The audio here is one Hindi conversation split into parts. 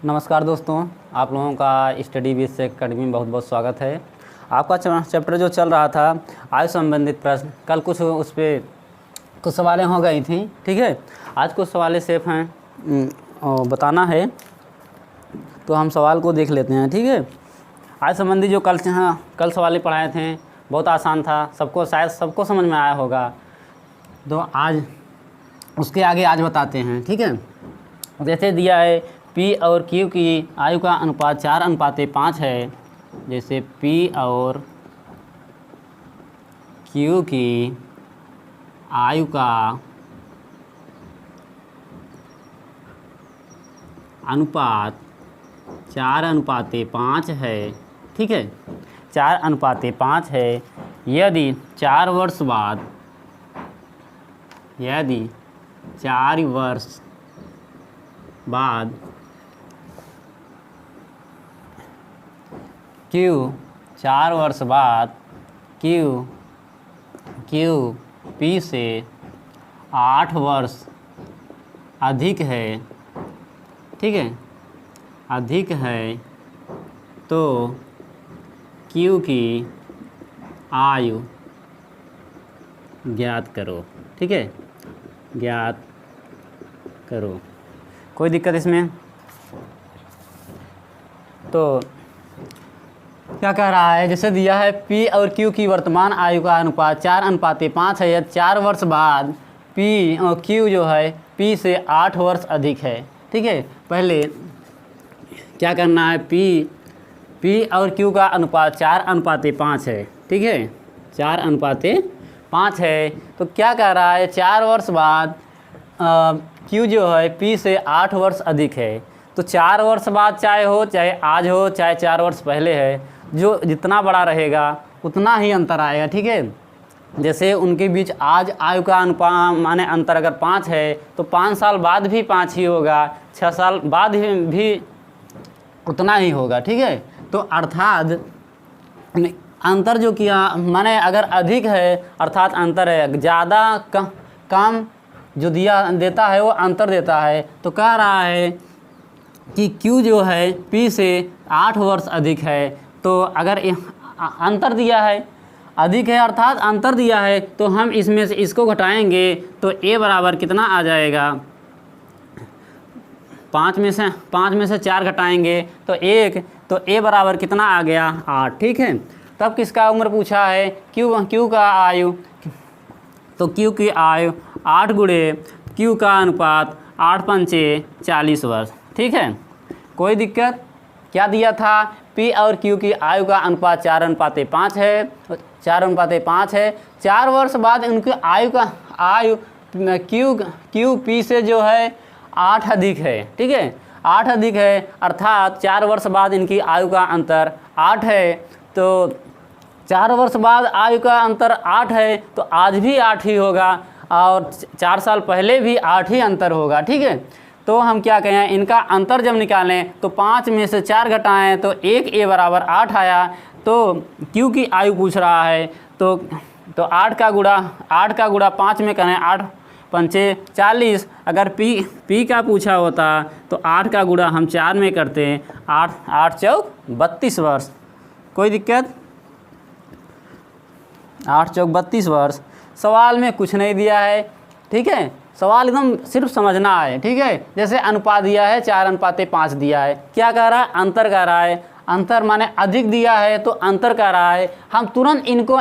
नमस्कार दोस्तों, आप लोगों का स्टडी विद एकेडमी में बहुत बहुत स्वागत है। आपका चैप्टर जो चल रहा था आयु संबंधित प्रश्न, कल कुछ उस पर कुछ सवालें हो गई थी, ठीक है। आज कुछ सवालें सिर्फ हैं बताना है, तो हम सवाल को देख लेते हैं, ठीक है। आयु संबंधी जो कल सवालें पढ़ाए थे बहुत आसान था, शायद सबको समझ में आया होगा। तो आज उसके आगे आज बताते हैं, ठीक है। जैसे दिया है P और Q की आयु का अनुपात 4:5 है। जैसे P और Q की आयु का अनुपात 4:5 है, ठीक है। 4:5 है। यदि 4 वर्ष बाद, यदि 4 वर्ष बाद Q 4 वर्ष बाद Q P से 8 वर्ष अधिक है, ठीक है, अधिक है, तो Q की आयु ज्ञात करो, ठीक है, ज्ञात करो। कोई दिक्कत इसमें? तो क्या कह रहा है, जैसे दिया है P और Q की वर्तमान आयु का अनुपात 4:5 है। या 4 वर्ष बाद P और Q जो है P से 8 वर्ष अधिक है, ठीक है। पहले क्या करना है, P और Q का अनुपात 4:5 है, ठीक है, 4:5 है। तो क्या कह रहा है, 4 वर्ष बाद Q जो है P से 8 वर्ष अधिक है। तो 4 वर्ष बाद चाहे आज हो, चाहे 4 वर्ष पहले है, जो जितना बड़ा रहेगा उतना ही अंतर आएगा, ठीक है। जैसे उनके बीच आज आयु का अनुपात माने अंतर अगर 5 है तो 5 साल बाद भी 5 ही होगा, 6 साल बाद भी उतना ही होगा, ठीक है। तो अर्थात अंतर जो किया माने अगर अधिक है अर्थात अंतर है, ज़्यादा कम जो देता है वो अंतर देता है। तो कह रहा है कि Q जो है P से 8 वर्ष अधिक है। तो अगर अंतर दिया है, अधिक है अर्थात अंतर दिया है, तो हम इसमें से इसको घटाएंगे तो A बराबर कितना आ जाएगा, 5 में से 4 घटाएंगे तो 1, तो A बराबर कितना आ गया, 8, ठीक है। तब किसका उम्र पूछा है, Q का आयु, तो Q की आयु 8 गुणे Q का अनुपात 8×5 40 वर्ष, ठीक है। कोई दिक्कत? क्या दिया था, P और Q की आयु का अनुपात 4:5 है, 4:5 है। 4 वर्ष बाद उनकी आयु Q P से जो है 8 अधिक है, ठीक है, 8 अधिक है, अर्थात 4 वर्ष बाद इनकी आयु का अंतर 8 है। तो 4 वर्ष बाद आयु का अंतर 8 है, तो आज भी 8 ही होगा और 4 साल पहले भी 8 ही अंतर होगा, ठीक है। तो हम क्या कहें, इनका अंतर जब निकालें तो 5 में से 4 घटाएं तो 1, A बराबर 8 आया। तो Q की आयु पूछ रहा है, तो 8 का गुणा 5 में करें, 8×5 40। अगर P का पूछा होता तो 8 का गुणा हम 4 में करते, 8 चौक 32 वर्ष। कोई दिक्कत? 8 चौक 32 वर्ष। सवाल में कुछ नहीं दिया है, ठीक है, सवाल एकदम सिर्फ समझना है, ठीक है। जैसे अनुपात दिया है 4:5 दिया है, क्या कह रहा है, अंतर कह रहा है, अंतर माने अधिक दिया है तो अंतर कह रहा है। हम तुरंत इनको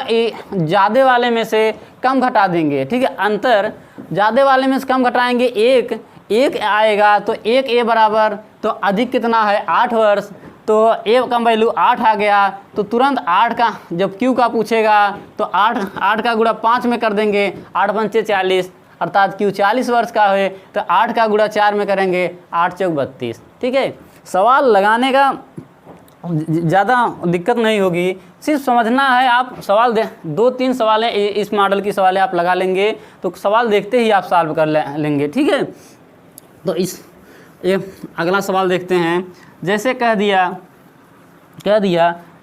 ज़्यादा वाले में से कम घटा देंगे, ठीक है। अंतर ज़्यादा वाले में से कम घटाएंगे, 1 आएगा, तो 1 A बराबर, तो अधिक कितना है 8 वर्ष, तो A का वैल्यू 8 आ गया। तो तुरंत 8 का जब Q का पूछेगा तो 8 का गुणा 5 में कर देंगे, 8×5 40, अर्थात Q 40 वर्ष का है। तो 8 का गुणा 4 में करेंगे, 8 चौक 32, ठीक है। सवाल लगाने का ज़्यादा दिक्कत नहीं होगी, सिर्फ समझना है। आप सवाल 2-3 सवालें इस मॉडल की सवालें आप लगा लेंगे तो सवाल देखते ही आप सॉल्व कर लेंगे, ठीक है। तो अगला सवाल देखते हैं। जैसे कह दिया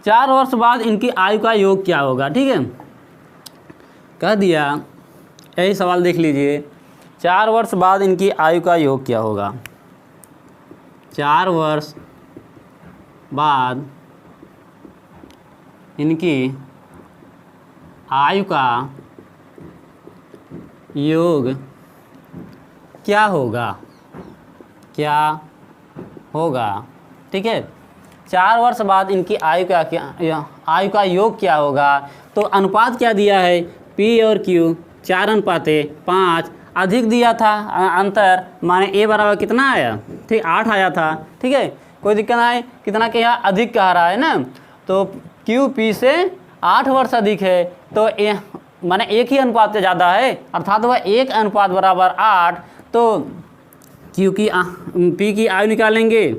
4 वर्ष बाद इनकी आयु का योग क्या होगा, ठीक है, कह दिया। यही सवाल देख लीजिए, 4 वर्ष बाद इनकी आयु का योग क्या होगा। 4 वर्ष बाद इनकी आयु का योग क्या होगा, क्या होगा। ठीक है, 4 वर्ष बाद इनकी आयु का योग क्या होगा। तो अनुपात क्या दिया है, P और Q 4:5, अधिक दिया था अंतर, माने A बराबर कितना आया, ठीक 8 आया था। ठीक है, कोई दिक्कत ना है, कितना क्या अधिक कह रहा है ना, तो Q P से 8 वर्ष अधिक है, तो माने एक ही अनुपात से ज़्यादा है, अर्थात वह 1:8। तो Q की P की आयु निकालेंगे,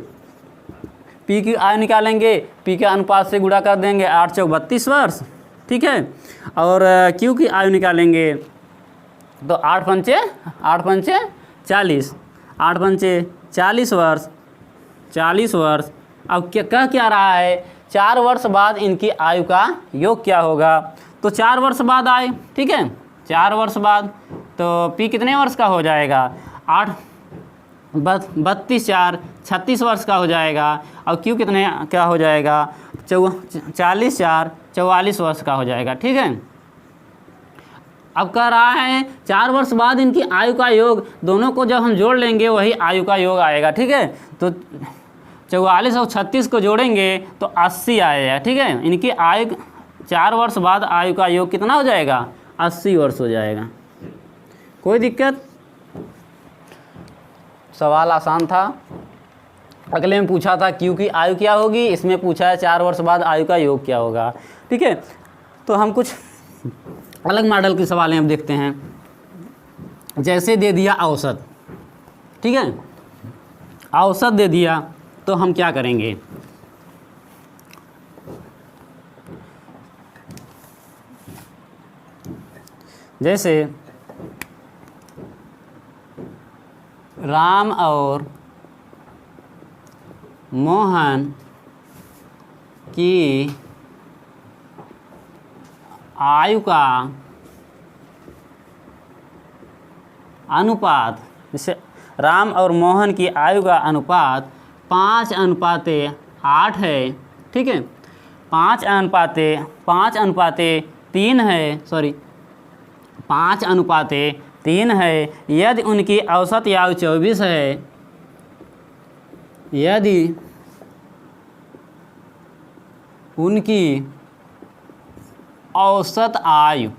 P की आयु निकालेंगे, P के अनुपात से गुणा कर देंगे, 8 चौक 32 वर्ष। ठीक है, और Q की आयु निकालेंगे तो 8 पंचे 40, 8 पंचे 40 वर्ष, 40 वर्ष। अब कह क्या रहा है, 4 वर्ष बाद इनकी आयु का योग क्या होगा। तो 4 वर्ष बाद आए, ठीक है, 4 वर्ष बाद तो P कितने वर्ष का हो जाएगा, 8 32 4 36 वर्ष का हो जाएगा, और Q कितने क्या हो जाएगा, 40 4 44 वर्ष का हो जाएगा। ठीक है, अब कह रहा है 4 वर्ष बाद इनकी आयु का योग, दोनों को जब हम जोड़ लेंगे वही आयु का योग आएगा। ठीक है, तो 44 और 36 को जोड़ेंगे तो 80 आएगा। ठीक है, इनकी आयु 4 वर्ष बाद आयु का योग कितना हो जाएगा, 80 वर्ष हो जाएगा। कोई दिक्कत, सवाल आसान था। अगले में पूछा था Q की आयु क्या होगी, इसमें पूछा है 4 वर्ष बाद आयु का योग क्या होगा। ठीक है, तो हम कुछ अलग मॉडल के सवाल हम देखते हैं। जैसे दे दिया औसत, ठीक है, औसत दे दिया तो हम क्या करेंगे, जैसे राम और मोहन की आयु का अनुपात, जैसे राम और मोहन की आयु का अनुपात 5:8 है। ठीक है, 5:3 है, सॉरी 5:3 है। यदि उनकी औसत आयु 24 है, यदि उनकी औसत आयु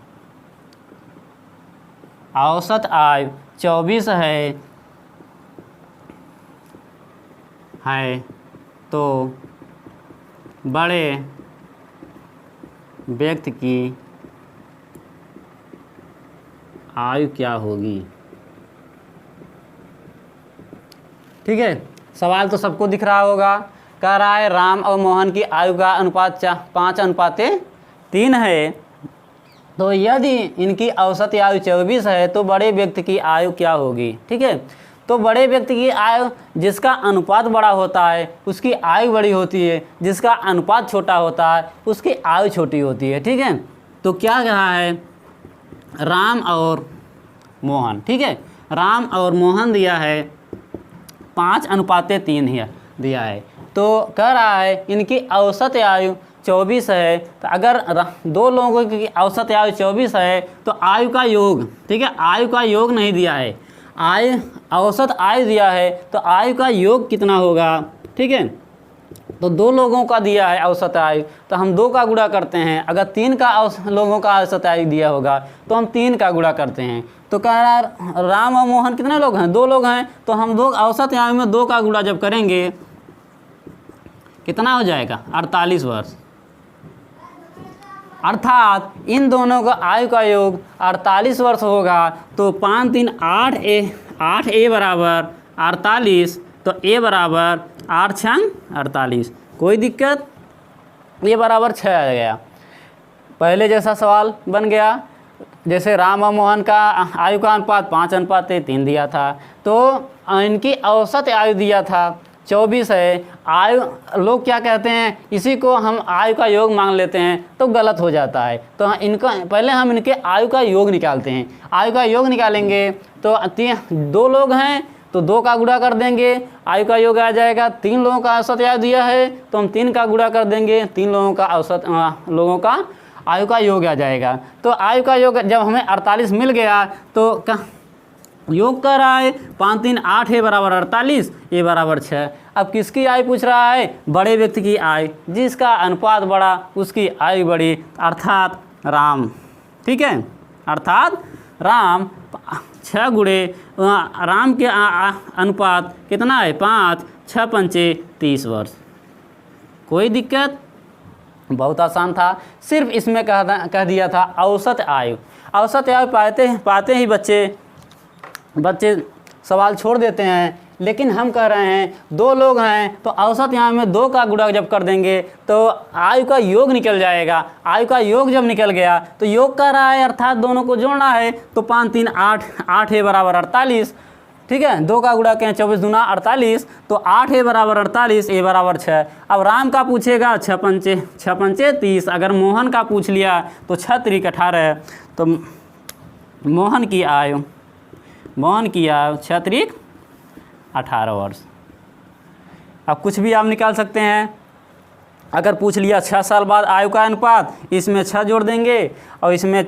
24 है तो बड़े व्यक्ति की आयु क्या होगी। ठीक है, सवाल तो सबको दिख रहा होगा। कह रहा है राम और मोहन की आयु का अनुपात 5:3 है, तो यदि इनकी औसत आयु 24 है तो बड़े व्यक्ति की आयु क्या होगी। ठीक है, तो बड़े व्यक्ति की आयु, जिसका अनुपात बड़ा होता है उसकी आयु बड़ी होती है, जिसका अनुपात छोटा होता है उसकी आयु छोटी होती है। ठीक है, तो क्या कहा है, राम और मोहन, ठीक है, राम और मोहन दिया है 5:3 दिया है, तो कह रहा है इनकी औसत आयु 24 है। तो अगर दो लोगों की औसत आयु 24 है तो आयु का योग, ठीक है, आयु का योग नहीं दिया है, औसत आयु दिया है, तो आयु का योग कितना होगा। ठीक है, तो 2 लोगों का दिया है औसत आयु, तो हम 2 का गुणा करते हैं। अगर 3 का लोगों का औसत आयु दिया होगा तो हम 3 का गुणा करते हैं। तो कह रहा है राम और मोहन कितने लोग हैं, 2 लोग हैं, तो हम 2 औसत आयु में 2 का गुणा जब करेंगे कितना हो जाएगा, 48 वर्ष। अर्थात इन दोनों का आयु का योग 48 वर्ष होगा। तो 5 3 8 ए बराबर 48, तो ए बराबर 8 6 48। कोई दिक्कत, ये बराबर 6 आ गया। पहले जैसा सवाल बन गया, जैसे राम और मोहन का आयु का अनुपात 5:3 दिया था, तो इनकी औसत आयु दिया था 24 है। आयु, लोग क्या कहते हैं, इसी को हम आयु का योग मांग लेते हैं तो गलत हो जाता है। तो इनका पहले हम इनके आयु का योग निकालते हैं। आयु का योग निकालेंगे तो 2 लोग हैं तो 2 का गुणा कर देंगे, आयु का योग आ जाएगा। 3 लोगों का औसत आयु दिया है तो हम 3 का गुणा कर देंगे, 3 लोगों का औसत लोगों का आयु का योग आ जाएगा। तो आयु का योग जब हमें 48 मिल गया तो क्या योग कर रहा है, 5 3 8 है बराबर 48, ये बराबर 6। अब किसकी आयु पूछ रहा है, बड़े व्यक्ति की आयु, जिसका अनुपात बड़ा उसकी आयु बड़ी, अर्थात राम। ठीक है, अर्थात राम 6 गुणे राम के अनुपात कितना है 5, 6 पंचे 30 वर्ष। कोई दिक्कत, बहुत आसान था। सिर्फ इसमें कह दिया था औसत आयु। औसत आयु पाते ही बच्चे सवाल छोड़ देते हैं, लेकिन हम कह रहे हैं 2 लोग हैं तो औसत यहाँ में 2 का गुणा जब कर देंगे तो आयु का योग निकल जाएगा। आयु का योग जब निकल गया तो योग कर रहा है अर्थात दोनों को जोड़ना है, तो 5 3 8 है बराबर 48। ठीक है, 2 का गुणा करें 24 दूना 48, तो 8 है बराबर 48, ए बराबर 6। अब राम का पूछेगा 6 पंचे 30। अगर मोहन का पूछ लिया तो 6 3 18, तो मोहन की आयु 6 3 18 वर्ष। अब कुछ भी आप निकाल सकते हैं। अगर पूछ लिया 6 साल बाद आयु का अनुपात, इसमें 6 जोड़ देंगे और इसमें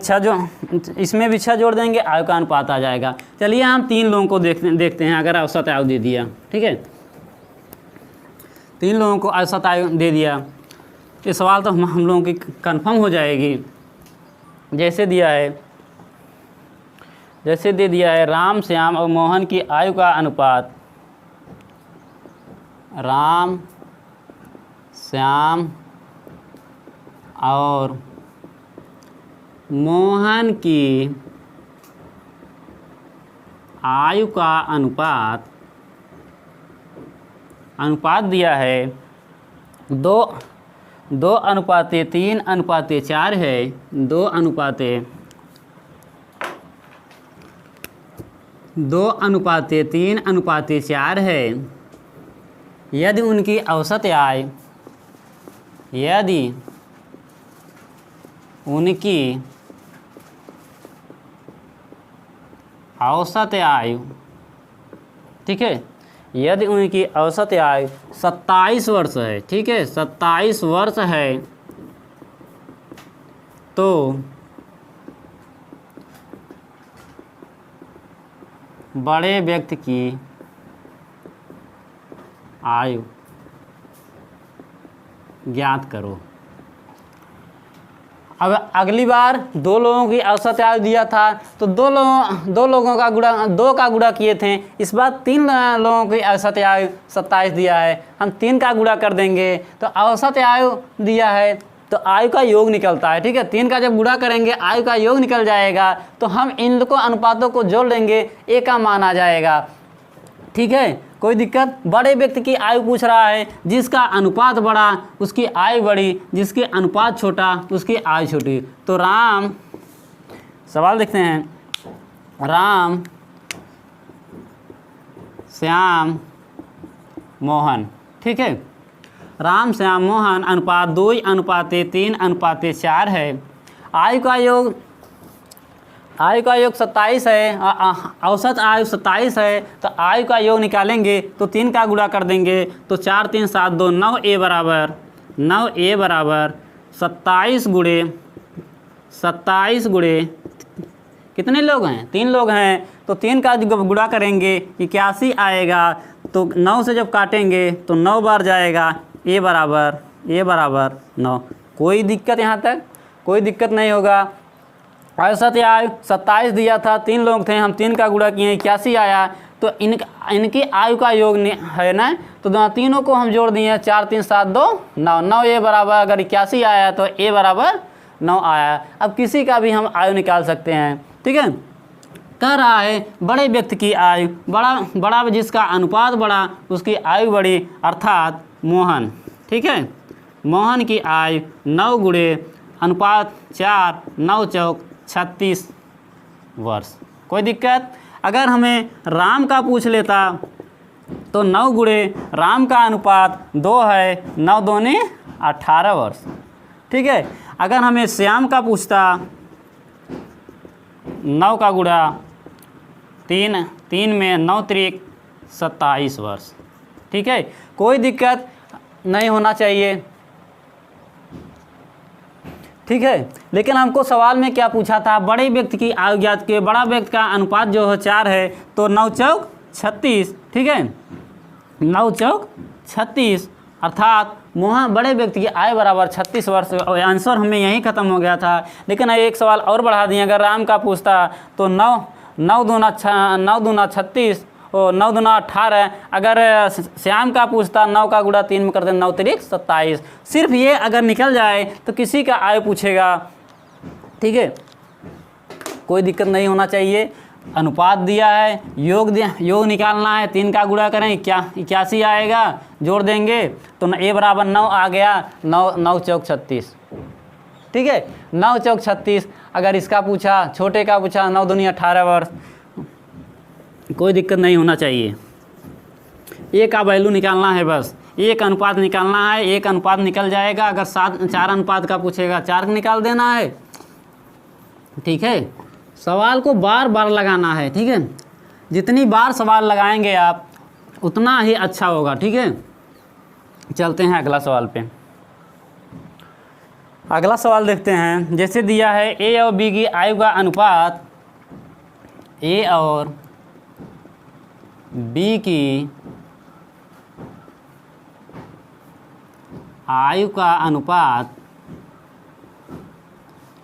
भी 6 जोड़ देंगे, आयु का अनुपात आ जाएगा। चलिए हम 3 लोगों को देखते हैं। अगर औसत आयु दे दिया, ठीक है, 3 लोगों को औसत आयु दे दिया, ये सवाल तो हम लोगों की कंफर्म हो जाएगी। जैसे दे दिया है राम श्याम और मोहन की आयु का अनुपात, राम श्याम और मोहन की आयु का अनुपात दिया है 2:3:4 है, 2:3:4 है। यदि उनकी औसत आयु, ठीक है, यदि उनकी औसत आयु 27 वर्ष है, ठीक है, 27 वर्ष है, तो बड़े व्यक्ति की आयु ज्ञात करो। अब अगली बार 2 लोगों की औसत आयु दिया था तो 2 लोगों का गुणा 2 का गुणा किए थे। इस बार 3 लोगों की औसत आयु 27 दिया है, हम 3 का गुणा कर देंगे तो औसत आयु दिया है तो आयु का योग निकलता है। ठीक है, 3 का जब गुणा करेंगे आयु का योग निकल जाएगा, तो हम इन को अनुपातों को जोड़ लेंगे, ए का मान आ जाएगा। ठीक है, कोई दिक्कत। बड़े व्यक्ति की आयु पूछ रहा है, जिसका अनुपात बड़ा उसकी आयु बड़ी, जिसके अनुपात छोटा उसकी आयु छोटी। तो राम, सवाल देखते हैं, राम श्याम मोहन, ठीक है, राम श्याम मोहन अनुपात 2:3:4 है। आयु का योग 27 है, औसत आयु 27 है, तो आयु का योग निकालेंगे तो 3 का गुणा कर देंगे तो 4 3 7 2 9 ए बराबर 27 गुणे कितने लोग हैं, 3 लोग हैं, तो 3 का गुणा करेंगे 81 आएगा। तो 9 से जब काटेंगे तो 9 बार जाएगा, ए बराबर 9। कोई दिक्कत, यहाँ तक कोई दिक्कत नहीं होगा। औसत आयु 27 दिया था, 3 लोग थे, हम 3 का गुणा किए 81 आया, तो इनकी आयु का योग है ना, तो तीनों को हम जोड़ दिए 4 3 7 2 9 ए बराबर, अगर 81 आया तो ए बराबर 9 आया। अब किसी का भी हम आयु निकाल सकते हैं। ठीक है, कह रहा है बड़े व्यक्ति की आयु, बड़ा जिसका अनुपात बड़ा उसकी आयु बड़ी, अर्थात मोहन। ठीक है, मोहन की आयु 9 गुणे अनुपात 4 9 चौक 36 वर्ष। कोई दिक्कत। अगर हमें राम का पूछ लेता तो 9 गुणे राम का अनुपात 2 है, 9 दूने 18 वर्ष। ठीक है, अगर हमें श्याम का पूछता 9 का गुणा 3 में 9 त्रिक 27 वर्ष। ठीक है, कोई दिक्कत नहीं होना चाहिए। ठीक है, लेकिन हमको सवाल में क्या पूछा था, बड़े व्यक्ति की आयु ज्ञात की। बड़ा व्यक्ति का अनुपात जो है 4 है, तो 9 चौक 36। ठीक है, 9 चौक 36 अर्थात वहाँ बड़े व्यक्ति की आयु बराबर 36 वर्ष। आंसर हमें यहीं ख़त्म हो गया था। लेकिन एक सवाल और बढ़ा दिए, अगर राम का पूछता तो 9 दूना 36 और 9 दूना 18। अगर श्याम का पूछता 9 का गुणा 3 में करते 9 तिरिक 27। सिर्फ ये अगर निकल जाए तो किसी का आयु पूछेगा। ठीक है, कोई दिक्कत नहीं होना चाहिए। अनुपात दिया है, योग निकालना है, 3 का गुणा करें क्या 81 आएगा, जोड़ देंगे तो a बराबर 9 आ गया। 9 चौक 36। ठीक है, 9 चौक 36। अगर इसका पूछा, छोटे का पूछा 9 दूनी 18 वर्ष, कोई दिक्कत नहीं होना चाहिए। ए का वैल्यू निकालना है, बस एक अनुपात निकालना है, एक अनुपात निकल जाएगा। अगर 4 अनुपात का पूछेगा 4 निकाल देना है। ठीक है, सवाल को बार बार लगाना है। ठीक है, जितनी बार सवाल लगाएंगे आप उतना ही अच्छा होगा। ठीक है, चलते हैं अगला सवाल पे। अगला सवाल देखते हैं। जैसे दिया है ए और बी की आयु का अनुपात, ए और बी की आयु का अनुपात।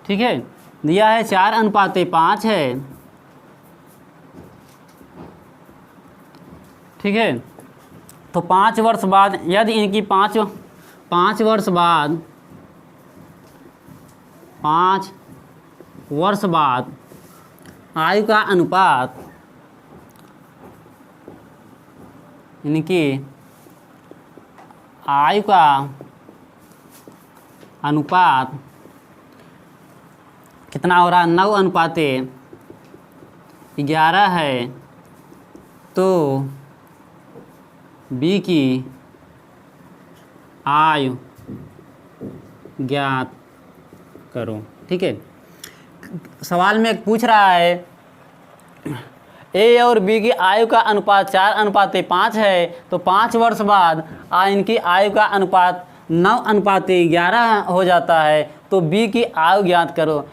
ठीक है, दिया है 4:5 है। ठीक है, तो 5 वर्ष बाद यदि इनकी 5 वर्ष बाद 5 वर्ष बाद आयु का अनुपात, इनकी आयु का अनुपात कितना हो रहा है, 9:11 है, तो बी की आयु ज्ञात करो। ठीक है, सवाल में पूछ रहा है ए और बी की आयु का अनुपात 4:5 है, तो 5 वर्ष बाद इनकी आयु का अनुपात 9:11 हो जाता है, तो बी की आयु ज्ञात करो।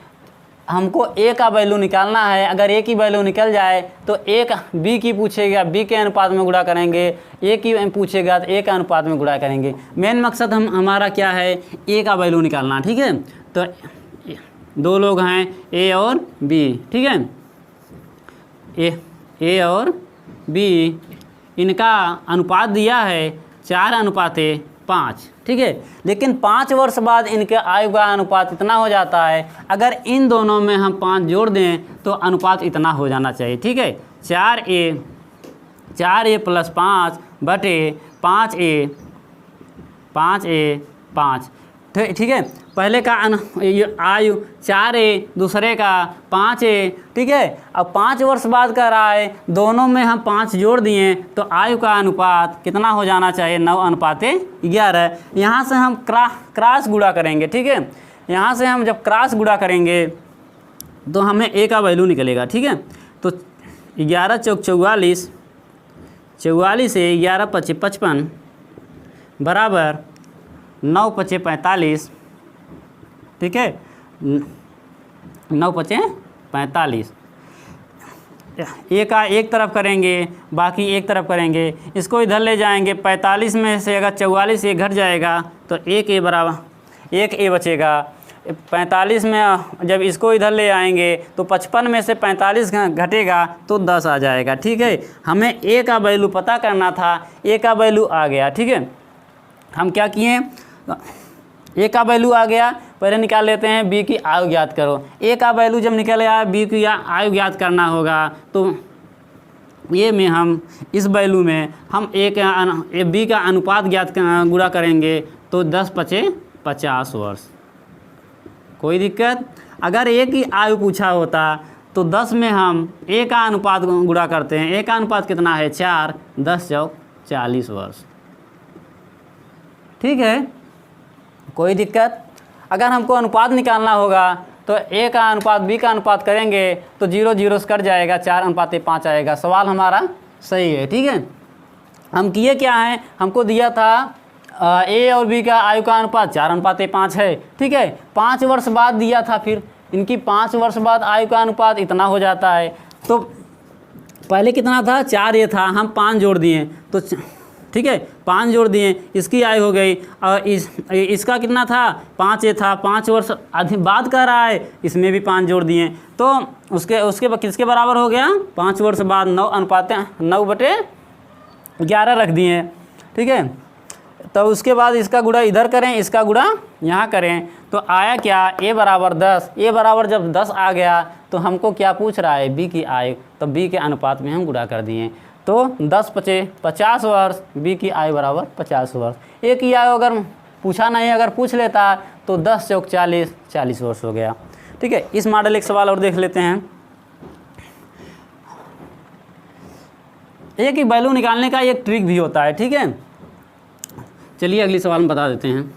हमको ए का वैल्यू निकालना है। अगर ए की वैल्यू निकल जाए तो ए का बी की पूछेगा, बी के अनुपात में गुणा करेंगे, ए की पूछेगा तो ए का अनुपात में गुणा करेंगे। मेन मकसद हमारा क्या है, ए का वैल्यू निकालना। ठीक है, तो 2 लोग हैं ए और बी। ठीक है, ए और बी, इनका अनुपात दिया है 4:5। ठीक है, लेकिन 5 वर्ष बाद इनके आयु का अनुपात इतना हो जाता है। अगर इन दोनों में हम 5 जोड़ दें तो अनुपात इतना हो जाना चाहिए। ठीक है, 4a + 5 बटे 5a 5। ठीक है, पहले का आयु 4a, दूसरे का 5a। ठीक है, अब 5 वर्ष बाद का रहा है, दोनों में हम 5 जोड़ दिए तो आयु का अनुपात कितना हो जाना चाहिए, 9:11। यहाँ से हम क्रॉस गुणा करेंगे। ठीक है, यहाँ से हम जब क्रॉस गुणा करेंगे तो हमें a का वैल्यू निकलेगा। ठीक है, तो 11 चौक 44, 44 से 11 × 5 = 55 बराबर 9 × 5 = 45। ठीक है, 9 × 5 = 45। ए का एक तरफ करेंगे, बाकी एक तरफ करेंगे, इसको इधर ले जाएंगे। 45 में से अगर 44 ये घट जाएगा तो 1a बराबर 1a बचेगा। 45 में जब इसको इधर ले आएंगे तो 55 में से 45 घटेगा तो 10 आ जाएगा। ठीक है, हमें ए का वैल्यू पता करना था, ए का वैल्यू आ गया। ठीक है, हम क्या किए, ए का वैल्यू आ गया, पहले निकाल लेते हैं बी की आयु ज्ञात करो। ए का वैल्यू जब निकल आया, बी की आयु ज्ञात करना होगा, तो ये में हम इस वैल्यू में हम बी का अनुपात ज्ञात गुणा करेंगे तो 10 × 5 = 50 वर्ष। कोई दिक्कत। अगर ए की आयु पूछा होता तो 10 में हम ए का अनुपात गुणा करते हैं। ए का अनुपात कितना है, 4, 10 चौक 40 वर्ष। ठीक है, कोई दिक्कत। अगर हमको अनुपात निकालना होगा तो ए का अनुपात बी का अनुपात करेंगे तो 0 0 से कट जाएगा, 4:5 आएगा। सवाल हमारा सही है। ठीक है। हम किए क्या हैं, हमको दिया था ए और बी का आयु का अनुपात 4:5 है, ठीक है। 5 वर्ष बाद दिया था, फिर इनकी 5 वर्ष बाद आयु का अनुपात इतना हो जाता है। तो पहले कितना था, 4 ये था, हम 5 जोड़ दिए तो ठीक है 5 जोड़ दिए, इसकी आयु हो गई। और इसका कितना था, 5 ये था, 5 वर्ष अधिक बाद कह रहा है, इसमें भी 5 जोड़ दिए तो उसके किसके बराबर हो गया, 5 वर्ष बाद 9:11 रख दिए, ठीक है। तो उसके बाद इसका गुणा इधर करें, इसका गुणा यहाँ करें, तो आया क्या, a बराबर 10। a बराबर जब 10 आ गया तो हमको क्या पूछ रहा है, b की आयु, तो b के अनुपात में हम गुणा कर दिए। तो 10 × 50 वर्ष, b की आयु बराबर 50 वर्ष। a की आयु अगर पूछा नहीं, अगर पूछ लेता तो 10 × 4 = 40 वर्ष हो गया, ठीक है। इस मॉडल एक सवाल और देख लेते हैं। a की वैल्यू निकालने का एक ट्रिक भी होता है, ठीक है। चलिए अगली सवाल में बता देते हैं,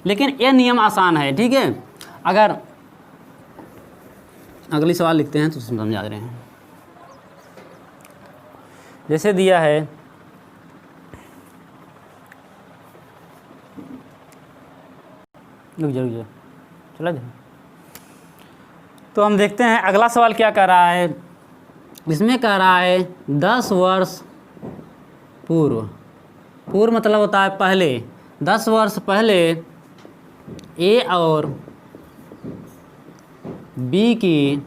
लेकिन ये नियम आसान है, ठीक है। अगर अगली सवाल लिखते हैं तो समझा रहे हैं। जैसे दिया है रुक जा चला जा। तो हम देखते हैं अगला सवाल क्या कह रहा है। इसमें कह रहा है 10 वर्ष पूर्व मतलब होता है पहले, 10 वर्ष पहले ए और बी की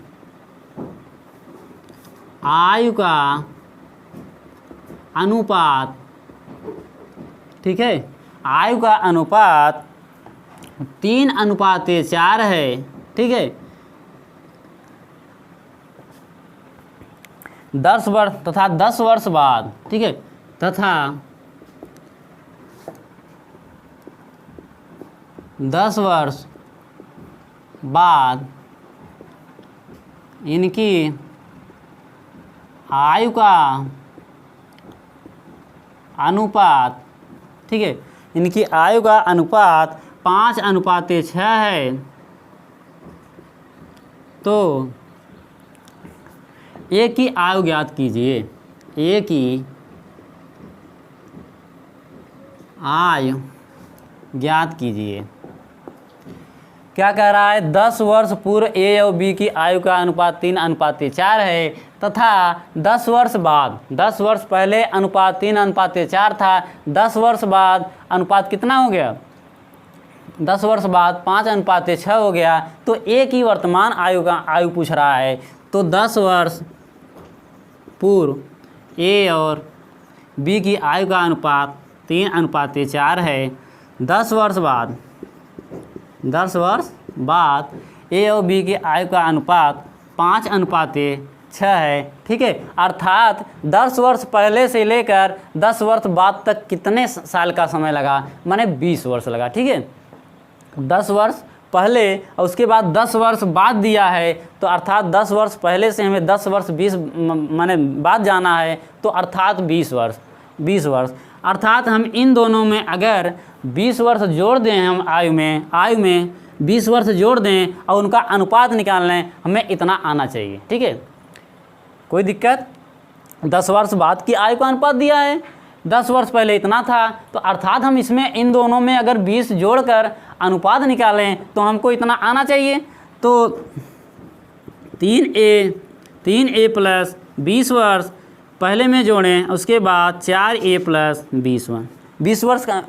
आयु का अनुपात, ठीक है, आयु का अनुपात 3:4 है, ठीक है। 10 वर्ष तथा 10 वर्ष बाद, ठीक है, तथा 10 वर्ष बाद इनकी आयु का अनुपात, ठीक है, इनकी आयु का अनुपात 5:6 है। तो ए की आयु ज्ञात कीजिए, ए की आयु ज्ञात कीजिए। क्या कह रहा है, 10 वर्ष पूर्व ए और बी की आयु का अनुपात 3:4 है, तथा 10 वर्ष बाद, 10 वर्ष पहले अनुपात 3:4 था, 10 वर्ष बाद अनुपात कितना हो गया, 10 वर्ष बाद 5:6 हो गया। तो ए की वर्तमान आयु पूछ रहा है। तो 10 वर्ष पूर्व ए और बी की आयु का अनुपात 3:4 है। 10 वर्ष बाद ए और बी की आयु का अनुपात 5:6 है, ठीक है। अर्थात 10 वर्ष पहले से लेकर 10 वर्ष बाद तक कितने साल का समय लगा, माने 20 वर्ष लगा, ठीक है। 10 वर्ष पहले और उसके बाद 10 वर्ष बाद दिया है, तो अर्थात 10 वर्ष पहले से हमें 10 वर्ष 20 माने बाद जाना है, तो अर्थात 20 वर्ष। अर्थात हम इन दोनों में अगर 20 वर्ष जोड़ दें, हम आयु में 20 वर्ष जोड़ दें और उनका अनुपात निकाल लें, हमें इतना आना चाहिए, ठीक है। कोई दिक्कत, 10 वर्ष बाद की आयु का अनुपात दिया है, 10 वर्ष पहले इतना था, तो अर्थात हम इसमें इन दोनों में अगर 20 जोड़कर अनुपात निकालें तो हमको इतना आना चाहिए। तो 3a प्लस 20 वर्ष पहले में जोड़ें, उसके बाद 4a प्लस 20 वर्ष का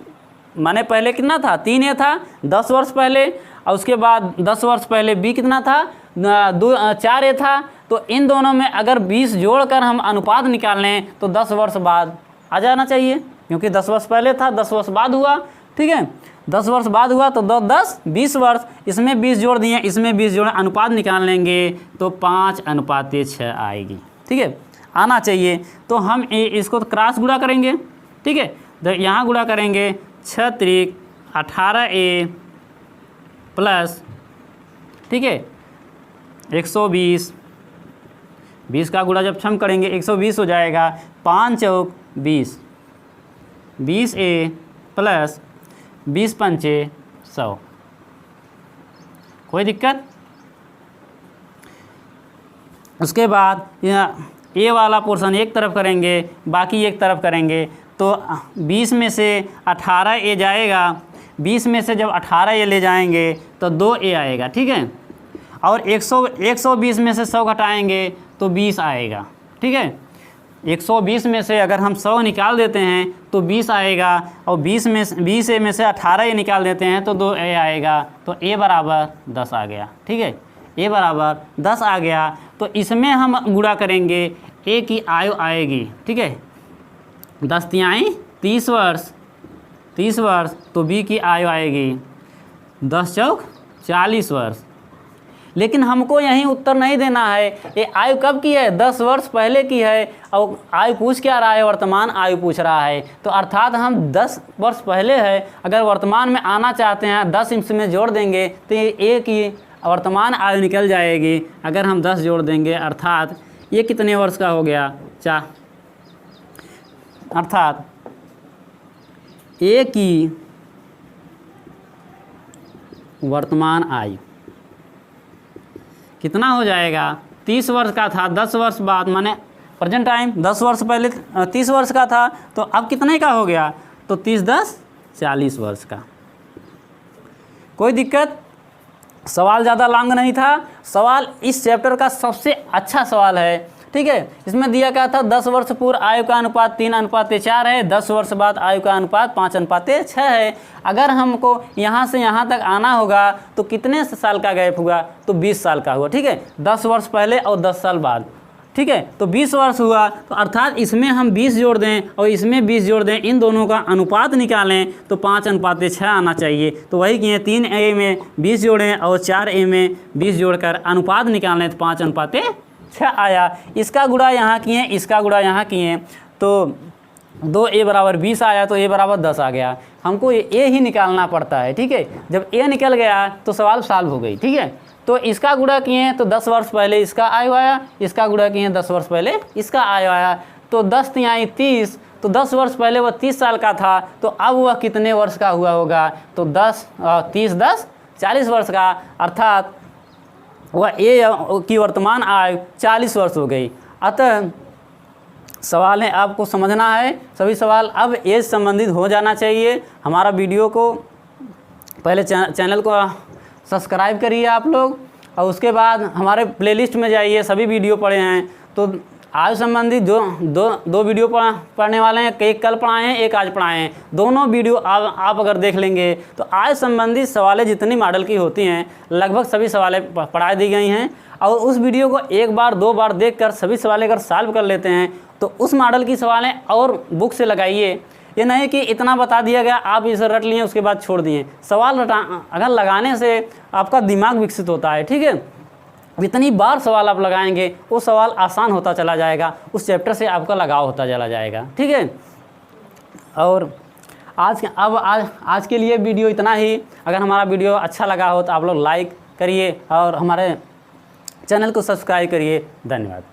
माने पहले कितना था, 3a था 10 वर्ष पहले, और उसके बाद 10 वर्ष पहले b कितना था, 4a था। तो इन दोनों में अगर 20 जोड़कर हम अनुपात निकाल लें तो 10 वर्ष बाद आ जाना चाहिए, क्योंकि 10 वर्ष पहले था, 10 वर्ष बाद हुआ, ठीक है। 10 वर्ष बाद हुआ तो 20 वर्ष, इसमें 20 जोड़ दिए, इसमें 20 जोड़, अनुपात निकाल लेंगे तो 5:6 आएगी, ठीक है, आना चाहिए। तो हम इसको क्रॉस गुणा करेंगे, ठीक है। तो यहाँ गुणा करेंगे 6 त्रिक 18a प्लस, ठीक है, 120, 20 का गुणा जब हम करेंगे 120 हो जाएगा, 5 चौक 20, 20a प्लस 20 पंचे 100। कोई दिक्कत। उसके बाद ए वाला पोर्शन एक तरफ करेंगे, बाकी एक तरफ करेंगे। तो 20 में से 18 ए जाएगा, 20 में से जब 18 ए ले जाएंगे तो 2 ए आएगा, ठीक है। और 120 में से 100 घटाएंगे तो 20 आएगा, ठीक है। 120 में से अगर हम 100 निकाल देते हैं तो 20 आएगा, और 20 ए में से 18 ए निकाल देते हैं तो 2 ए आएगा, तो ए बराबर 10 आ गया, ठीक है। ए बराबर 10 आ गया। तो इसमें हम गुणा करेंगे, ए की आयु आएगी, ठीक है, 10 तिहाई 30 वर्ष, 30 वर्ष, तो बी की आयु आएगी 10 चौक 40 वर्ष। लेकिन हमको यहीं उत्तर नहीं देना है, ये आयु कब की है, 10 वर्ष पहले की है, और आयु पूछ क्या रहा है, वर्तमान आयु पूछ रहा है। तो अर्थात हम 10 वर्ष पहले है, अगर वर्तमान में आना चाहते हैं 10 इसमें जोड़ देंगे तो ये ए की वर्तमान आयु निकल जाएगी। अगर हम 10 जोड़ देंगे अर्थात ये कितने वर्ष का हो गया, 4, अर्थात ए की वर्तमान आयु कितना हो जाएगा, 30 वर्ष का था, 10 वर्ष बाद माने प्रेजेंट टाइम, 10 वर्ष पहले 30 वर्ष का था, तो अब कितने का हो गया, तो 30 10 40 वर्ष का। कोई दिक्कत, सवाल ज़्यादा लॉन्ग नहीं था, सवाल इस चैप्टर का सबसे अच्छा सवाल है, ठीक है। इसमें दिया क्या था, 10 वर्ष पूर्व आयु का अनुपात 3:4 है, 10 वर्ष बाद आयु का अनुपात 5:6 है। अगर हमको यहाँ से यहाँ तक आना होगा तो कितने साल का गैप हुआ, तो 20 साल का हुआ, ठीक है। 10 वर्ष पहले और 10 साल बाद, ठीक है, तो 20 वर्ष हुआ। तो अर्थात इसमें हम 20 जोड़ दें और इसमें 20 जोड़ दें, इन दोनों का अनुपात निकालें तो 5:6 आना चाहिए। तो वही किए, 3 ए में 20 जोड़ें और 4 ए में 20 जोड़कर अनुपात निकालें तो 5:6 आया। इसका गुणा यहाँ किए, इसका गुणा यहाँ किए, तो 2 ए बराबर 20 आया, तो ए बराबर 10 आ गया। हमको ए ही निकालना पड़ता है, ठीक है। जब ए निकल गया तो सवाल सॉल्व हो गई, ठीक है। तो इसका गुणा किए तो 10 वर्ष पहले इसका आयु आया, इसका गुणा किए 10 वर्ष पहले इसका आयु आया, तो 10 तिहाई 30, तो 10 वर्ष पहले वह 30 साल का था, तो अब वह कितने वर्ष का हुआ होगा, तो 30 10 40 वर्ष का। अर्थात वह ए की वर्तमान आयु 40 वर्ष हो गई। अतः सवाल है आपको समझना है, सभी सवाल अब एज संबंधित हो जाना चाहिए। हमारा वीडियो को पहले चैनल को सब्सक्राइब करिए आप लोग, और उसके बाद हमारे प्लेलिस्ट में जाइए, सभी वीडियो पढ़े हैं। तो आयु संबंधित दो वीडियो पढ़ने वाले हैं, एक कल पढ़ाए हैं, एक आज पढ़ाए हैं। दोनों वीडियो आप अगर देख लेंगे तो आयु संबंधित सवालें जितनी मॉडल की होती हैं लगभग सभी सवालें पढ़ा दी गई हैं। और उस वीडियो को एक बार 2 बार देखकर सभी सवालें अगर सॉल्व कर लेते हैं तो उस मॉडल की सवालें और बुक से लगाइए। ये नहीं कि इतना बता दिया गया आप इसे रट लिए उसके बाद छोड़ दिए। सवाल अगर लगाने से आपका दिमाग विकसित होता है, ठीक है। जितनी बार सवाल आप लगाएंगे वो सवाल आसान होता चला जाएगा, उस चैप्टर से आपका लगाव होता चला जाएगा, ठीक है। और आज के लिए वीडियो इतना ही। अगर हमारा वीडियो अच्छा लगा हो तो आप लोग लाइक करिए और हमारे चैनल को सब्सक्राइब करिए। धन्यवाद।